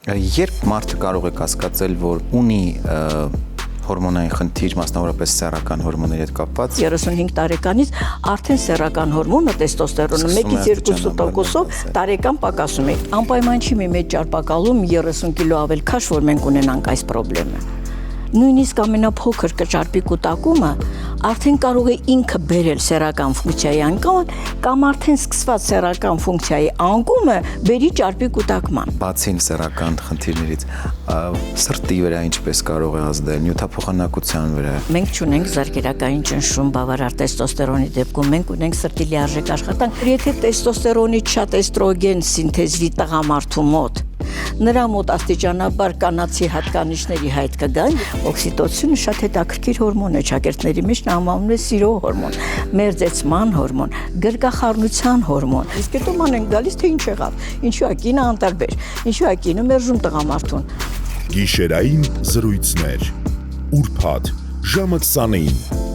Երբ մարդը կարող է կասկածել, որ ունի հորմոնային խնդիր, մասնավորապես սեռական հորմոնների հետ կապված 35 տարեկանից արդեն սեռական հորմոնը տեստոստերոնը 1-ից 2%-ով տարեկան պակասում է։ Անպայման չի մի մեծ ճարպակալում 30 կիլո ավել քաշ, որ մենք ունենանք այս խնդիրը։ Նույնիսկ ամենափոքր կճարպի կուտակումը արդեն կարող է ինքը բերել սեռական ֆունկցիայի անկման կամ արդեն սկսված սեռական ֆունկցիայի անկումը բերի ճարպի կուտակման։ Բացի սեռական խնդիրներից, սրտի վրա ինչպես կարող է ազդել, նյութափոխանակության վրա։ Մենք չունենք զարկերակային ճնշում բավարար տեստոստերոնի դեպքում, մենք ունենք սրտի լիարժեք աշխատանք։ Եթե տեստոստերոնից շատ էստրոգեն սինթեզվի տղամարդու մոտ, նրա մոտ աստիճանաբար կանացի հատկանիշների հայտ կգան, օքսիտոցինը շատ հետաքրքիր հորմոն է, շագերտների մեջ նա համարվում է սիրո հորմոն, մերձեցման հորմոն, գրկախառնության հորմոն։ Իսկ հետո ման են գալիս, թե ինչ եղավ, ինչու է կինը անտարբեր, ինչու է կինը մերժում տղամարդուն։ Գիշերային զրույցներ, ուրբաթ ժամը 20-ին